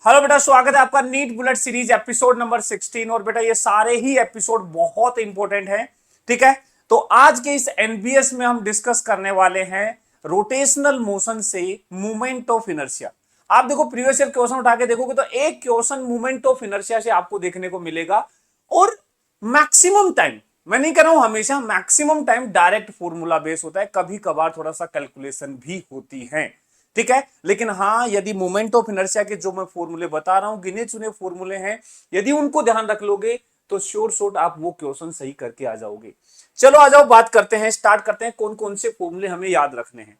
Hello बेटा, स्वागत है आपका NEET bullet series episode number 16। और बेटा ये सारे ही एपिसोड बहुत इंपॉर्टेंट हैं। ठीक है, तो आज के इस एनबीएस में हम डिस्कस करने वाले हैं रोटेशनल मोशन से मूवमेंट ऑफ इनर्शिया। आप देखो प्रीवियस ईयर क्वेश्चन उठा के देखोगे तो एक क्वेश्चन मूवमेंट ऑफ इनर्शिया से आपको देखने को मिलेगा। और मैक्सिमम टाइम, मैं नहीं कह रहा हूं हमेशा, maximum time direct formula base होता है, कभी कभार थोड़ा सा कैलकुलेशन भी होती है। ठीक है, लेकिन हाँ, यदि मोमेंट ऑफ इनर्शिया के जो मैं फॉर्मूले बता रहा हूं, गिने चुने फॉर्मूले हैं, यदि उनको ध्यान रख लोगे तो श्योर शॉट आप वो क्वेश्चन सही करके आ जाओगे। चलो आ जाओ, बात करते हैं, स्टार्ट करते हैं कौन कौन से फॉर्मूले हमें याद रखने हैं।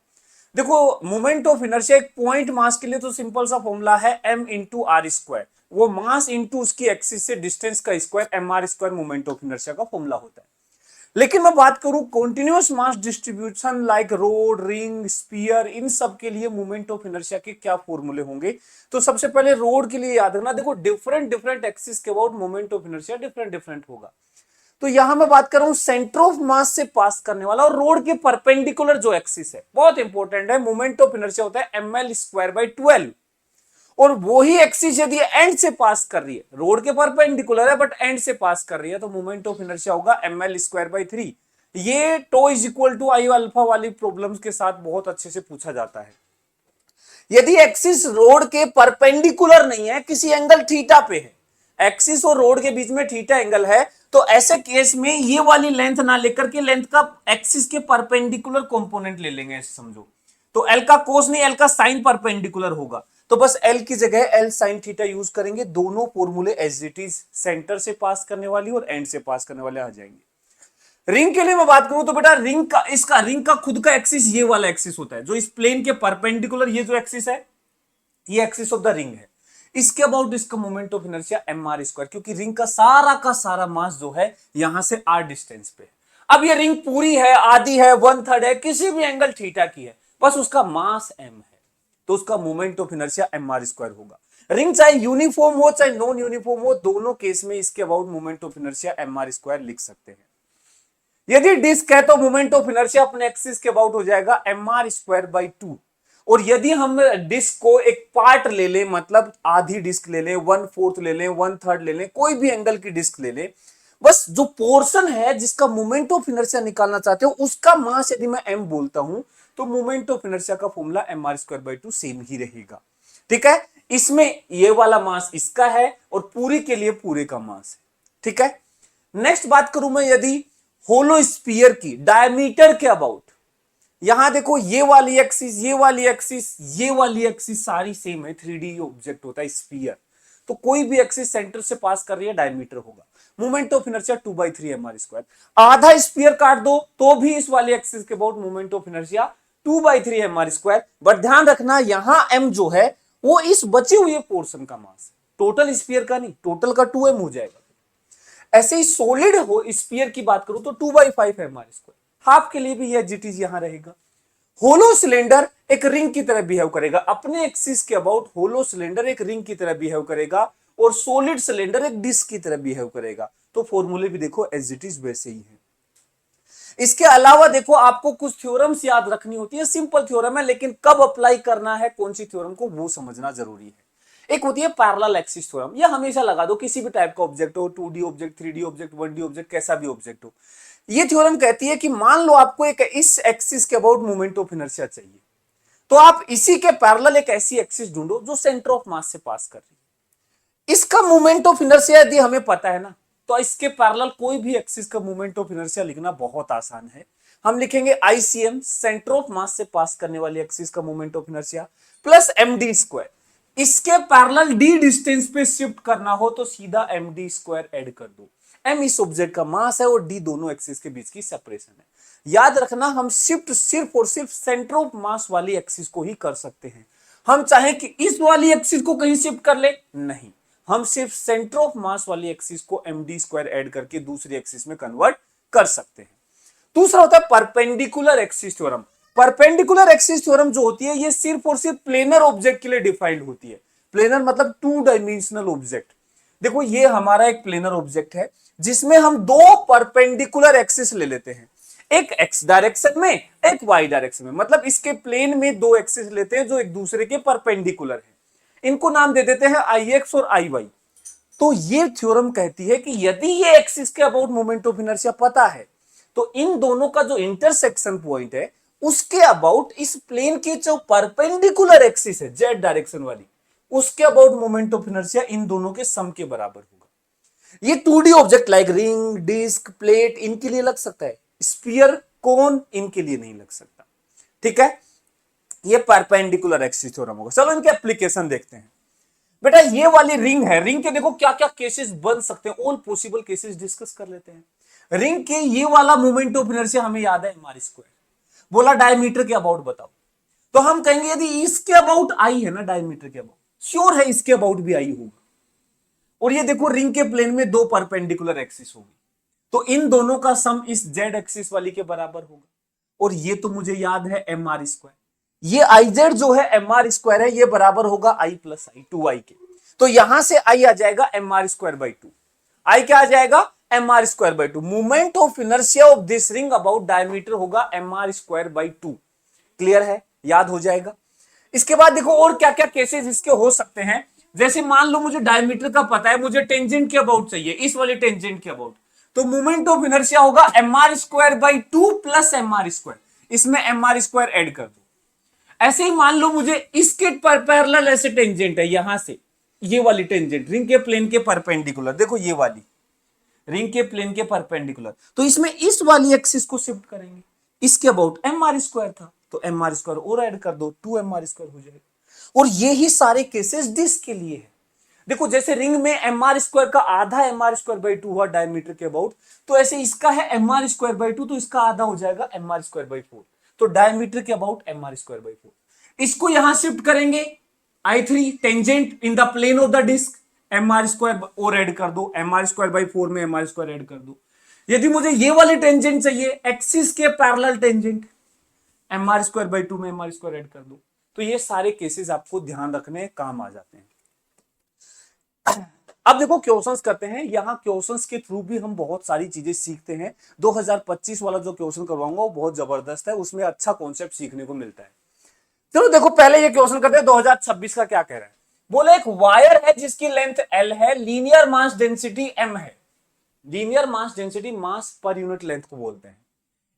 देखो, मोमेंट ऑफ इनर्शिया एक पॉइंट मास के लिए तो सिंपल सा फॉर्मूला है m इंटू आर स्क्वायर। वो मास इंटू उसकी एक्सिस से डिस्टेंस का square, m are square moment of inertia का फॉर्मूला होता है। लेकिन मैं बात करूं continuous mass distribution like rod, ring, sphere, इन सब के लिए मोमेंट ऑफ इनर्शिया के क्या फॉर्मूले होंगे। तो सबसे पहले रोड के लिए याद रखना, देखो डिफरेंट डिफरेंट एक्सिस के about moment of inertia different different होगा। तो यहां मैं बात कर रहा हूं सेंटर ऑफ मास से पास करने वाला और रोड के परपेंडिकुलर जो एक्सिस है, बहुत इंपॉर्टेंट है, मोमेंट ऑफ इनर्शिया होता है एम एल स्क्वायर बाई 12। और वो ही एक्सिस यदि एंड से पास कर रही है, रोड के परपेंडिकुलर है बट एंड से पास कर रही है, तो मोमेंट ऑफ इनर्शिया होगा एम एल स्क्वायर बाई 3। ये tau is equal to I alpha वाली प्रॉब्लम्स के साथ बहुत अच्छे से पूछा जाता है। यदि एक्सिस रोड के परपेंडिकुलर नहीं है, किसी एंगल थीटा पे है, एक्सिस और रोड के बीच में थीटा एंगल है, तो ऐसे केस में ये वाली लेंथ ना लेकर के लेंथ का एक्सिस के परपेंडिकुलर कंपोनेंट ले लेंगे, ऐसे समझो। तो एल का कोस नहीं, एल का साइन परपेंडिकुलर होगा, तो बस एल की जगह एल साइन थीटा यूज करेंगे। दोनों फॉर्मूले एज इट इज सेंटर से पास करने वाली और एंड से पास करने वाले आ जाएंगे। रिंग के लिए मैं बात करूं तो बेटा रिंग का खुद का एक्सिस ये वाला एक्सिस होता है, जो इस प्लेन के परपेंडिकुलर ये जो एक्सिस है, ये एक्सिस ऑफ द रिंग है। इसके अबाउट इसका moment of inertia M are square, क्योंकि रिंग का सारा मास जो है यहां से आर डिस्टेंस पे। अब ये रिंग पूरी है, आधी है, 1/3 है, किसी भी एंगल थीटा की है, बस उसका मास एम है, तो उसका moment of inertia M are square होगा। रिंग चाहे यूनिफॉर्म हो चाहे नॉन यूनिफॉर्म हो, दोनों केस में इसके about moment of inertia M are square लिख सकते हैं। यदि डिस्क है तो मोमेंट ऑफ इनर्शिया अपने एक्सिस के अबाउट हो जाएगा एम आर स्क्वायर बाई 2। और यदि हम डिस्क को एक पार्ट ले लें, मतलब आधी डिस्क ले लें, 1/4 ले लें, 1/3 ले लें, कोई भी एंगल की डिस्क ले लें, बस जो पोर्शन है जिसका मोमेंट ऑफ इनर्शिया निकालना चाहते हो, उसका मास यदि मैं एम बोलता हूं, तो मोमेंट ऑफ इनर्शिया का formula m are square by 2 same ही रहेगा। ठीक है, इसमें ये वाला मास इसका है और पूरी के लिए पूरे का मास है। ठीक है, नेक्स्ट बात करूं मैं यदि होलो स्फीयर की डायमीटर के अबाउट, यहां देखो ये वाली एक्सिस, ये वाली एक्सिस, ये वाली एक्सिस सारी सेम है, 3D ऑब्जेक्ट होता है स्फीयर, तो कोई भी एक्सिस सेंटर से पास कर रही है, डायमीटर होगा। Moment of inertia 2/3 M are square. आधा स्फीयर काट दो तो भी इस वाली एक्सिस के about moment of inertia 2/3 M are square. But ध्यान रखना, यहां एम जो है वो इस बचे हुए पोर्शन का मास, टोटल स्फीयर का नहीं, टोटल का 2m हो जाएगा। ऐसे ही सॉलिड हो स्फीयर की बात करूं तो 2/5 एम आर स्क्वायर। हाफ के लिए भी यह जिटीज यहां रहेगा। होलो सिलेंडर एक रिंग की तरह बिहेव करेगा, अपने एक्सिस के अबाउट होलो सिलेंडर एक रिंग की तरह बिहेव करेगा और सॉलिड सिलेंडर एक डिस्क की तरह बिहेव करेगा। तो फॉर्मूले भी देखो एज इट इज वैसे ही है। इसके अलावा देखो, आपको कुछ थ्योरम्स याद रखनी होती है, सिंपल थ्योरम है, लेकिन कब अप्लाई करना है कौन सी थ्योरम को वो समझना जरूरी है। एक होती है पैरेलल एक्सिस थ्योरम, ये हमेशा लगा दो, किसी भी टाइप का ऑब्जेक्ट हो, 2D object, 3D object, 1D object, कैसा भी ऑब्जेक्ट हो। ये थ्योरम कहती है कि मान लो आपको एक इस एक्सिस के अबाउट मोमेंट ऑफ इनर्शिया चाहिए, तो आप इसी के पैरेलल एक ऐसी एक्सिस ढूंढो जो सेंटर ऑफ मास से पास कर रही है। इसका मोमेंट ऑफ इनर्शिया यदि हमें पता है ना, तो इसके पैरेलल कोई भी एक्सिस का मोमेंट ऑफ इनर्शिया लिखना बहुत आसान है। हम लिखेंगे आईसीएम, सेंटर ऑफ मास से पास करने वाली एक्सिस का moment of inertia, plus MD square. इसके पैरेलल डी डिस्टेंस पे शिफ्ट करना हो तो सीधा एमडी स्क्वायर ऐड कर दो। एम इस ऑब्जेक्ट का मास है और डी दोनों एक्सिस के बीच की सेपरेशन है। याद रखना, हम शिफ्ट सिर्फ और सिर्फ सेंटर ऑफ मास वाली एक्सिस को ही कर सकते हैं। हम चाहे कि इस वाली एक्सिस को कहीं शिफ्ट कर ले, नहीं, हम सिर्फ सेंटर ऑफ मास वाली एक्सिस को एमडी स्क्वायर ऐड करके दूसरी एक्सिस में कन्वर्ट कर सकते हैं। दूसरा होता है perpendicular axis theorem. Perpendicular axis theorem जो होती है, ये सिर्फ और सिर्फ प्लेनर ऑब्जेक्ट के लिए डिफाइंड होती है। प्लेनर मतलब 2 डायमेंशनल ऑब्जेक्ट। देखो ये हमारा एक प्लेनर ऑब्जेक्ट है जिसमें हम दो परपेंडिकुलर एक्सिस ले लेते हैं, एक एक्स डायरेक्शन में, एक वाई डायरेक्शन में, मतलब इसके प्लेन में दो एक्सिस लेते हैं जो एक दूसरे के परपेंडिकुलर है। इनको नाम दे देते हैं आई एक्स और आई वाई। तो ये थ्योरम कहती है कि यदि ये एक्सिस के अबाउट मोमेंट ऑफ इनर्शिया पता है तो इन दोनों का जो इंटरसेक्शन पॉइंट है उसके अबाउट इस प्लेन की जो परपेंडिकुलर एक्सिस है जेड डायरेक्शन वाली, उसके अबाउट मोमेंट ऑफ इनर्शिया इन दोनों के सम के बराबर होगा। ये 2D object like ring, disc, plate इनके लिए लग सकता है, स्फीयर, कोन इनके लिए नहीं लग सकता। ठीक है, ये परपेंडिकुलर एक्सिस थ्योरम होगा। चलो इनके एप्लीकेशन देखते हैं। बेटा ये वाली रिंग है, रिंग के देखो क्या क्या केसेस बन सकते हैं, ऑल पॉसिबल केसेस डिस्कस कर लेते हैं। रिंग के ये वाला मोमेंट ऑफ इनर्शिया हमें याद है mr स्क्वायर। बोला डायमीटर के अबाउट बताओ, तो हम कहेंगे यदि इसके अबाउट आई है ना, डायमीटर के अबाउट, श्योर है इसके अबाउट भी आई होगा। और ये देखो रिंग के प्लेन में दो परपेंडिकुलर एक्सिस होगी, तो इन दोनों का सम इस जेड एक्सिस वाली के बराबर होगा। और ये तो मुझे याद है mr स्क्वायर, ये आई जेड जो है mr स्क्वायर है, ये बराबर होगा आई प्लस आई, 2i के। तो यहां से आई आ जाएगा mr स्क्वायर बाई 2। आई क्या आ जाएगा, mr square by 2। Movement of inertia of this ring about diameter होगा mr स्क्वायर बाई 2। क्लियर है, याद हो जाएगा। इसके बाद देखो और क्या क्या केसेस इसके हो सकते हैं। जैसे मान लो मुझे डायमीटर का पता है, मुझे टेंजेंट के अबाउट चाहिए, इस वाले टेंजेंट के अबाउट, तो मोमेंट ऑफ इनर्शिया होगा mr square by 2 plus mr square, इसमें mr स्क्वायर ऐड कर दो। ऐसे ही मान लो मुझे इसके पैरेलल ऐसे टेंजेंट है, यहां से ये वाली टेंजेंट रिंग के प्लेन के परपेंडिकुलर, देखो ये वाली रिंग के प्लेन के परपेंडिकुलर, तो इसमें इस वाली एक्सिस को शिफ्ट करेंगे, इसके अबाउट mr स्क्वायर था तो mr स्क्वायर और ऐड कर दो, 2mr स्क्वायर हो जाएगा। और ये ही सारे केसेस डिस्क के लिए है। देखो जैसे रिंग में mr स्क्वायर का आधा mr स्क्वायर बाई 2 हुआ डायमीटर के अबाउट, तो ऐसे इसका है mr स्क्वायर बाई 2, तो इसका आधा हो जाएगा mr स्क्वायर बाई 4, तो डायमीटर के अबाउट mr स्क्वायर बाई 4। इसको यहां शिफ्ट करेंगे I3 tangent in the plane of the disc, mr square और ऐड कर दो, mr स्क्वायर बाई 4 में mr स्क्वायर ऐड कर दो। यदि मुझे ये वाले टेंजेंट चाहिए एक्सिस के parallel tangent, mr square by 2 में mr स्क्वायर ऐड कर दो। तो ये सारे केसेस आपको ध्यान रखने काम आ जाते हैं। अब देखो क्वेश्चंस करते हैं। यहां क्वेश्चंस के थ्रू भी हम बहुत सारी चीजें सीखते हैं। 2025 वाला जो क्वेश्चन करवाऊंगा वो बहुत जबरदस्त है, उसमें अच्छा कॉन्सेप्ट सीखने को मिलता है। चलो देखो पहले ये क्वेश्चन करते हैं 2026 का क्या कह रहा है। बोले एक वायर है जिसकी लेंथ L है, लीनियर मास डेंसिटी M है। लीनियर मास डेंसिटी मास पर यूनिट लेंथ को बोलते हैं।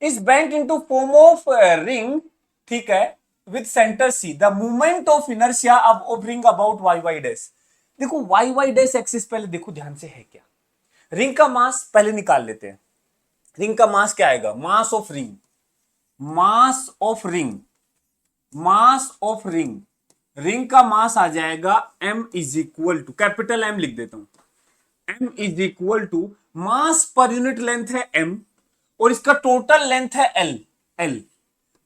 Is bent into form of ring, ठीक है, with centre C। The movement of inertia of ring about y dash. देखो y डैश एक्सिस पहले देखो ध्यान से है क्या। रिंग का मास पहले निकाल लेते हैं। रिंग का मास क्या आएगा, mass of ring, mass of ring, mass of ring, ring का मास आ जाएगा m is equal to, capital M लिख देता हूं, m is equal to mass पर यूनिट लेंथ है m और इसका टोटल लेंथ है l,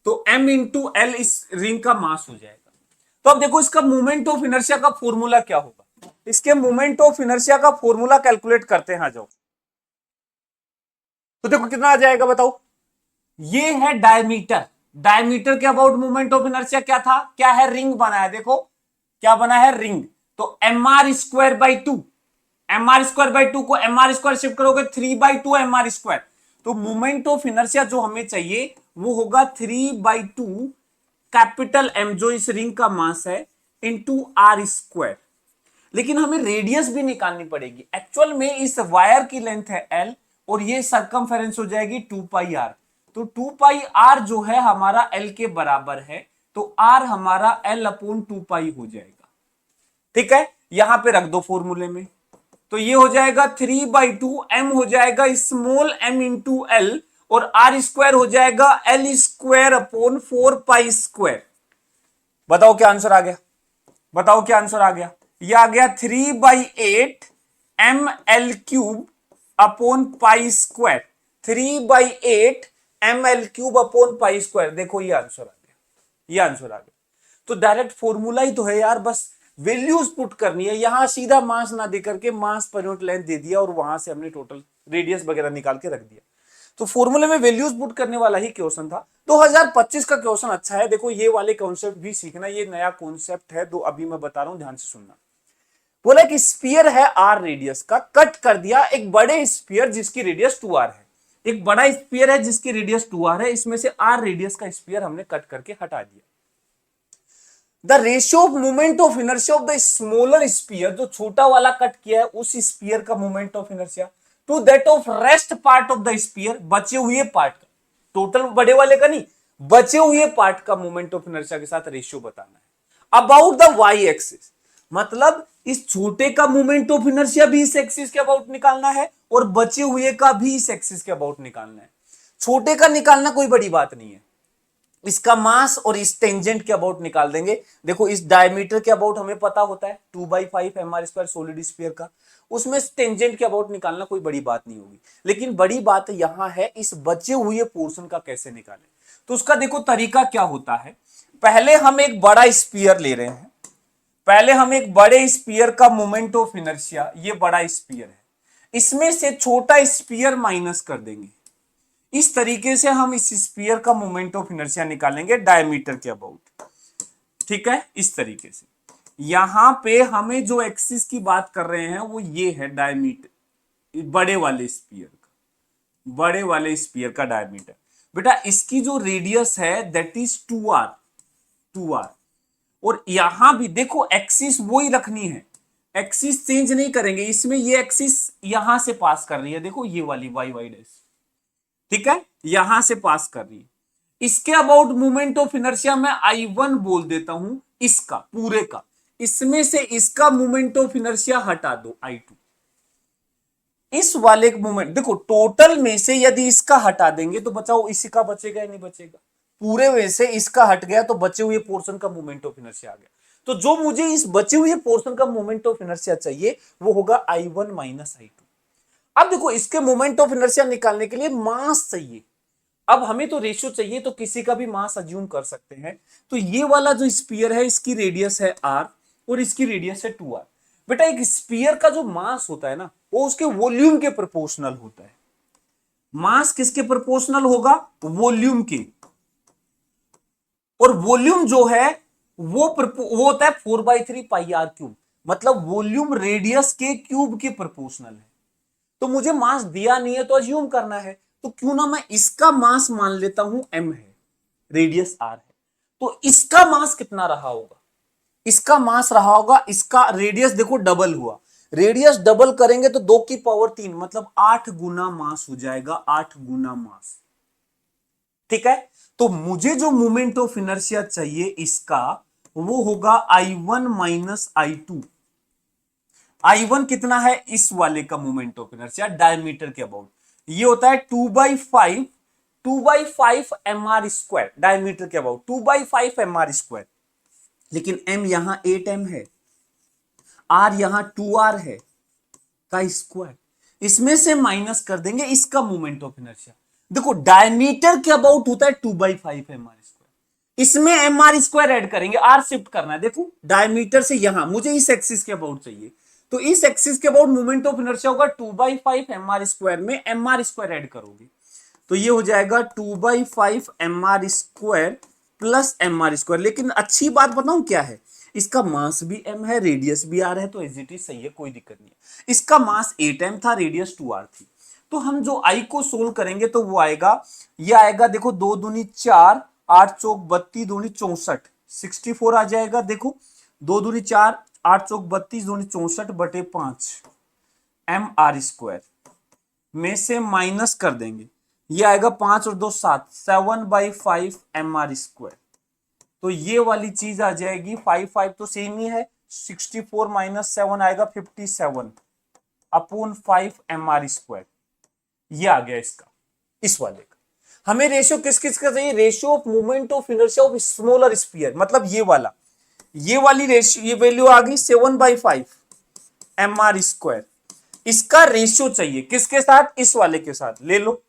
तो m इंटू एल इस रिंग का मास हो जाएगा। तो अब देखो इसका मोमेंट ऑफ इनर्शिया का फॉर्मूला क्या होगा, इसके मोमेंट ऑफ इनर्शिया का फॉर्मूला कैलकुलेट करते हैं। आ जाओ, तो देखो कितना आ जाएगा बताओ। ये है डायमीटर, डायमीटर के अबाउट मोमेंट ऑफ इनर्शिया क्या था, क्या है, रिंग बना है, देखो क्या बना है, रिंग। तो mr square by 2, mr square by 2 को mr स्क्वायर शिफ्ट करोगे 3 बाई 2 mr स्क्वायर, तो मोमेंट ऑफ इनर्शिया जो हमें चाहिए वो होगा 3 बाई 2 कैपिटल M जो इस रिंग का मास है इंटू r स्क्वायर। लेकिन हमें रेडियस भी निकालनी पड़ेगी। एक्चुअल में इस वायर की लेंथ है L और ये सरकमफेरेंस हो जाएगी 2 पाई r, तो 2 पाई r जो है हमारा L के बराबर है, तो r हमारा L अपॉन 2 पाई हो जाएगा। ठीक है, यहां पे रख दो फॉर्मूले में, तो ये हो जाएगा 3 बाई 2, m हो जाएगा स्मॉल m इंटू एल और r स्क्वायर हो जाएगा L square upon 4 pi square. बताओ क्या आंसर आ गया, बताओ क्या आंसर आ गया। ये आ गया 3 by 8 M L cube upon pi square, 3 by 8 M L cube upon pi square. देखो ये आंसर आ गया, ये आंसर आ गया। तो डायरेक्ट फॉर्मूला ही तो है यार, बस वैल्यूज पुट करनी है। यहां सीधा मास ना दे करके मास पर यूनिट लेंथ दे दिया और वहां से हमने टोटल रेडियस वगैरह निकाल के रख दिया। तो फॉर्मूले में वैल्यूज पुट करने वाला ही क्वेश्चन था। 2025 का क्वेश्चन अच्छा है, देखो ये वाले कॉन्सेप्ट भी सीखना, ये नया कॉन्सेप्ट है, दो अभी मैं बता रहा हूं, ध्यान से सुनना। बोला कि स्फीयर है r रेडियस का, कट कर दिया एक बड़े स्फीयर जिसकी रेडियस 2r है। एक बड़ा स्फीयर है जिसकी रेडियस 2r है, इसमें से r रेडियस का स्फीयर हमने कट करके हटा दिया। The ratio of moment of inertia of the smaller sphere, जो छोटा वाला कट किया है उस स्पीयर का moment of inertia, to that of rest part of the sphere, बचे हुए पार्ट का, टोटल बड़े वाले का नहीं, बचे हुए पार्ट का मोमेंट ऑफ इनर्शिया के साथ रेशियो बताना है। अबाउट द वाई एक्सिस, मतलब इस छोटे का मोमेंट ऑफ इनर्शिया भी इस एक्सिस के अबाउट निकालना है और बचे हुए का भी इस एक्सिस के अबाउट निकालना है। छोटे का निकालना कोई बड़ी बात नहीं है, इसका मास और इस टेंजेंट के अबाउट निकाल देंगे। देखो इस डायमीटर के अबाउट हमें पता होता है 2/5 mr² सॉलिड स्फीयर का, उसमें टेंजेंट के अबाउट निकालना कोई बड़ी बात नहीं होगी। लेकिन बड़ी बात यहां है इस बचे हुए पोर्शन का कैसे निकालें। तो उसका देखो तरीका क्या होता है, पहले हम एक बड़ा स्फीयर ले रहे हैं, पहले हम एक बड़े स्फीयर का मोमेंट ऑफ इनर्शिया, ये बड़ा स्फीयर है, इसमें से छोटा स्फीयर माइनस कर देंगे। इस तरीके से हम इस स्फीयर का मोमेंट ऑफ इनर्शिया निकालेंगे डायमीटर के अबाउट। ठीक है, इस तरीके से यहां पे हमें जो एक्सिस की बात कर रहे हैं वो ये है डायमीटर, बड़े वाले स्फीयर का, बड़े वाले स्फीयर का डायमीटर। बेटा इसकी जो रेडियस है दैट इज 2r, 2r। और यहां भी देखो एक्सिस वो ही रखनी है, एक्सिस चेंज नहीं करेंगे, इसमें ये एक्सिस यहां से पास कर रही है, देखो ये वाली वाई वाई डैश, ठीक है, यहां से पास कर रही है। इसके अबाउट मोमेंट ऑफ इनर्शिया मैं I1 बोल देता हूं, इसका पूरे का, इसमें से इसका मोमेंट ऑफ इनर्शिया हटा दो I2। इस वाले मोमेंट देखो टोटल में से यदि इसका हटा देंगे तो बचाओ इसी का बचेगा या नहीं बचेगा, पूरे में से इसका हट गया तो बचे हुए पोर्शन का मोमेंट ऑफ इनर्शिया आ गया। तो जो मुझे इस बचे हुए पोर्शन का मोमेंट ऑफ इनर्शिया चाहिए वो होगा I1 माइनस I2। अब देखो इसके मोमेंट ऑफ इनर्शिया निकालने के लिए मास चाहिए, अब हमें तो रेशियो चाहिए, तो किसी का भी मास अज्यूम कर सकते हैं। तो ये वाला जो स्फीयर है इसकी रेडियस है r और इसकी रेडियस है 2r। बेटा एक स्फीयर का जो मास होता है ना वो उसके वॉल्यूम के प्रोपोर्शनल होता है। मास किसके प्रोपोर्शनल होगा, वॉल्यूम के, और वॉल्यूम जो है वो होता है 4/3 पाई आर क्यूब, मतलब वॉल्यूम रेडियस के क्यूब के प्रोपोर्शनल है। तो मुझे मास दिया नहीं है तो अज्यूम करना है, तो क्यों ना मैं इसका मास मान लेता हूं m है, रेडियस r है। तो इसका मास कितना रहा होगा, इसका मास रहा होगा, इसका रेडियस देखो डबल हुआ, रेडियस डबल करेंगे तो 2 की पावर 3 मतलब 8 गुना मास हो जाएगा, 8 गुना मास। ठीक है, तो मुझे जो मोमेंट ऑफ इनर्शिया चाहिए इसका वो होगा I1 माइनस I2। I1 कितना है, इस वाले का मोमेंट ऑफ इनर्शिया डायमीटर के अबाउट, ये होता है 2/5 mr², डायमीटर के अबाउट 2/5 mr²। लेकिन m यहां 8m है, r यहां 2r है का स्क्वायर, इसमें से माइनस कर देंगे इसका मोमेंट ऑफ इनर्शिया। देखो डायमीटर के अबाउट होता है 2/5 mr², इसमें mr² ऐड करेंगे, r शिफ्ट करना है। देखो डायमीटर से यहां मुझे इस एक्सिस के अबाउट चाहिए, तो इस एक्सिस के अबाउट मोमेंट ऑफ इनर्शिया होगा 2/5 mr² में mr² ऐड करोगे तो ये हो जाएगा 2/5 mr² प्लस mr²। लेकिन अच्छी बात बताऊं क्या है, इसका मास भी m है, रेडियस भी r है, तो एज इट इज सही है, कोई दिक्कत नहीं है। इसका मास 8m था, रेडियस 2r थी। तो हम जो I को सोल्व करेंगे तो वो आएगा, ये आएगा देखो 2 दूनी 4, 8 चौक 32, दूनी 64, 64 आ जाएगा। देखो 2 दूनी 4, 8 चौक 32, दूनी 64/5 mr² में से माइनस कर देंगे, ये आएगा 5 और 2 7, 7/5 mr²। तो ये वाली चीज आ जाएगी 5 तो सेम ही है, 64 माइनस 7 आएगा 57/5 mr²। ये आ गया इसका, इस वाले का। हमें रेशियो किस किस का चाहिए, ratio of moment of inertia of smaller sphere, मतलब ये वाला, ये वाली रेशियो, ये वैल्यू आ गई 7/5 mr²। इसका रेशियो चाहिए किसके साथ, इस वाले के साथ, ले लो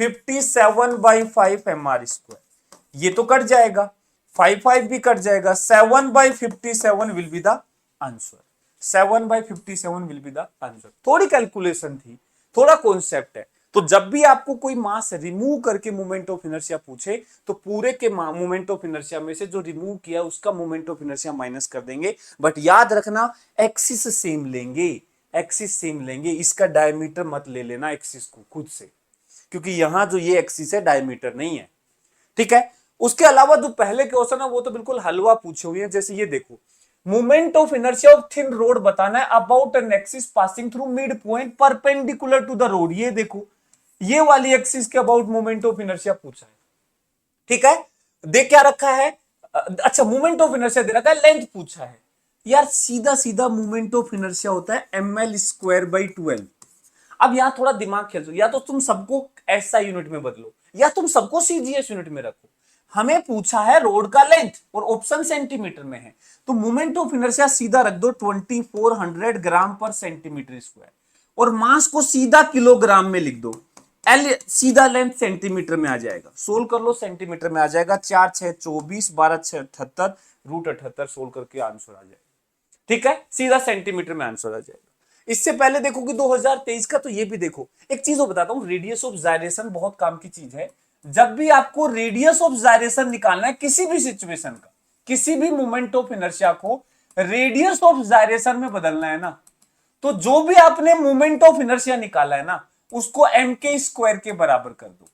57/5 mr²। ये तो कट जाएगा, 5 भी कट जाएगा, 7/57 will be the answer, 7/57 will be the answer. थोड़ी कैलकुलेशन थी, थोड़ा कॉन्सेप्ट है। तो जब भी आपको कोई मास रिमूव करके मोमेंट ऑफ इनर्शिया पूछे तो पूरे के मोमेंट ऑफ इनर्शिया में से जो रिमूव किया उसका मोमेंट ऑफ इनर्शिया माइनस कर देंगे। बट याद रखना एक्सिस सेम लेंगे, एक्सिस सेम लेंगे, इसका डायमीटर मत ले लेना एक्सिस को खुद से, क्योंकि यहां जो ये एक्सिस है डायमीटर नहीं है। ठीक है, उसके अलावा जो पहले क्वेश्चन है वो तो बिल्कुल हलवा पूछे हुए हैं। जैसे ये देखो, moment of inertia of thin rod बताना है about an axis passing through mid point perpendicular to the rod. ये देखो, ये वाली एक्सिस के अबाउट मोमेंट ऑफ इनर्शिया पूछा है। ठीक है, देख क्या रखा है, अच्छा मोमेंट ऑफ इनर्शिया दे रखा है, लेंथ पूछा है। यार सीधा सीधा मोमेंट ऑफ इनर्शिया होता है ml²/12। अब यहां थोड़ा दिमाग खेल दो, या तो तुम सबको ऐसा यूनिट में बदलो या तुम सबको सीजीएस यूनिट में रखो। हमें पूछा है रोड का लेंथ और ऑप्शन सेंटीमीटर में है, तो मोमेंट ऑफ इनर्शिया सीधा रख दो 2400 ग्राम पर सेंटीमीटर स्क्वायर, और मास को सीधा किलोग्राम में लिख दो। एल सीधा लेंथ सेंटीमीटर में आ जाएगा, सोल्व कर लो, सेंटीमीटर में आ जाएगा। 4 6 24, 12 6 78, √78 सोल्व करके आंसर आ जाएगा। ठीक है, सीधा सेंटीमीटर में आंसर आ जाएगा। इससे पहले देखो कि 2023 का, तो ये भी देखो, एक चीज बताता हूं, रेडियस ऑफ जायरेशन बहुत काम की चीज है। जब भी आपको रेडियस ऑफ जायरेशन निकालना है किसी भी सिचुएशन का, किसी भी मोमेंट ऑफ इनर्शिया को रेडियस ऑफ जायरेशन में बदलना है ना, तो जो भी आपने मोमेंट ऑफ इनर्शिया निकाला है ना, उसको mk² के बराबर कर दो।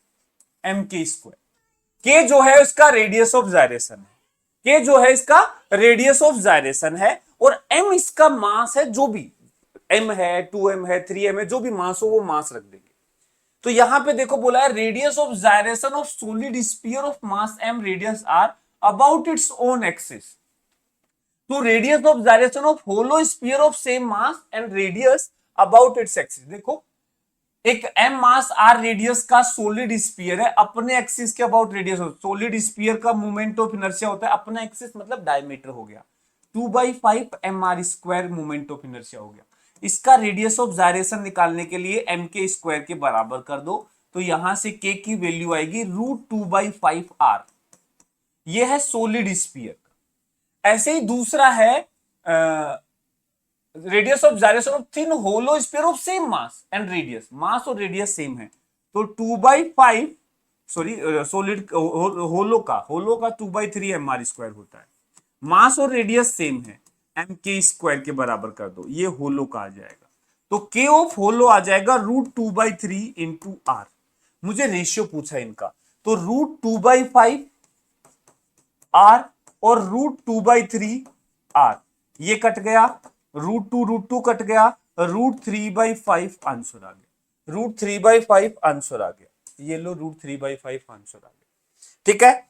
mk², के जो है इसका रेडियस ऑफ जायरेशन है, के जो है इसका रेडियस ऑफ जायरेशन है, और m इसका मास है, जो भी m है, 2m है, 3m है, जो भी मास हो वो मास रख देंगे। तो यहां पे देखो बोला है radius of gyration of solid sphere of mass m radius r about its own axis. तो radius of gyration of hollow sphere of same mass and radius about its axis. देखो, एक m मास r रेडियस का solid sphere है, अपने axis के about radius. Solid sphere का moment of inertia होता है अपना एक्सिस मतलब डायमीटर हो गया, 2/5 mr² मोमेंट ऑफ इनर्शिया हो गया। इसका रेडियस ऑफ जायरेशन निकालने के लिए mk² के बराबर कर दो, तो यहां से k की वैल्यू आएगी √2/5r। यह है सॉलिड स्फीयर का। ऐसे ही दूसरा है radius of gyration of thin hollow sphere of same mass and radius. Mass और रेडियस सेम है, तो 2/5, सॉरी सॉलिड होलो का 2/3 mr² होता है। मास और रेडियस सेम है, mk² के बराबर कर दो, ये होलो का आ जाएगा। तो k ऑफ होलो आ जाएगा √2/3 इंटू r। मुझे रेशियो पूछा इनका, तो √2/5 r और √2/3 r, ये कट गया, √2 कट गया, √3/5 आंसर आ गया, √3/5 आंसर आ गया। ये लो √3/5 आंसर आ गया। ठीक है,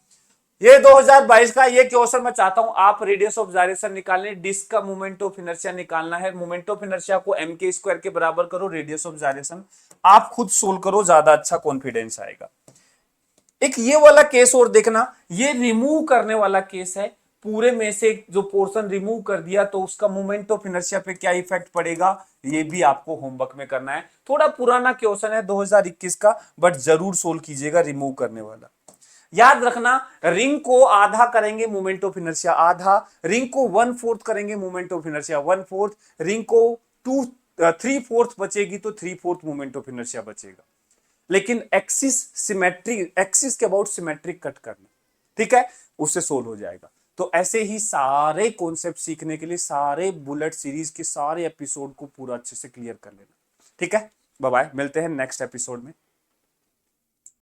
ये 2022 का ये क्वेश्चन मैं चाहता हूं आप रेडियस ऑफ जायरेशन निकालने, डिस्क का मोमेंट ऑफ इनर्शिया निकालना है। मोमेंट ऑफ इनर्शिया को mk² के बराबर करो, रेडियस ऑफ जायरेशन आप खुद सोल्व करो, ज्यादा अच्छा कॉन्फिडेंस आएगा। एक ये वाला केस और देखना, ये रिमूव करने वाला केस है। पूरे में से जो पोर्शन रिमूव कर दिया तो उसका मोमेंट ऑफ इनर्शिया पे क्या इफेक्ट पड़ेगा, ये भी आपको होमवर्क में करना है। थोड़ा पुराना क्वेश्चन है 2021 का, बट जरूर सोल्व कीजिएगा रिमूव करने वाला। याद रखना, रिंग को आधा करेंगे मोमेंट ऑफ इनर्शिया आधा, रिंग को 1/4 करेंगे मोमेंट ऑफ इनर्शिया 1/4, रिंग को 3/4 बचेगी तो 3/4 मोमेंट ऑफ इनर्शिया बचेगा। लेकिन एक्सिस सिमेट्रिक, एक्सिस के अबाउट सिमेट्रिक कट करना, ठीक है, उससे सोल्व हो जाएगा। तो ऐसे ही सारे कॉन्सेप्ट सीखने के लिए सारे बुलेट सीरीज के सारे एपिसोड को पूरा अच्छे से क्लियर कर लेना। ठीक है, बाय बाय, मिलते हैं नेक्स्ट एपिसोड में।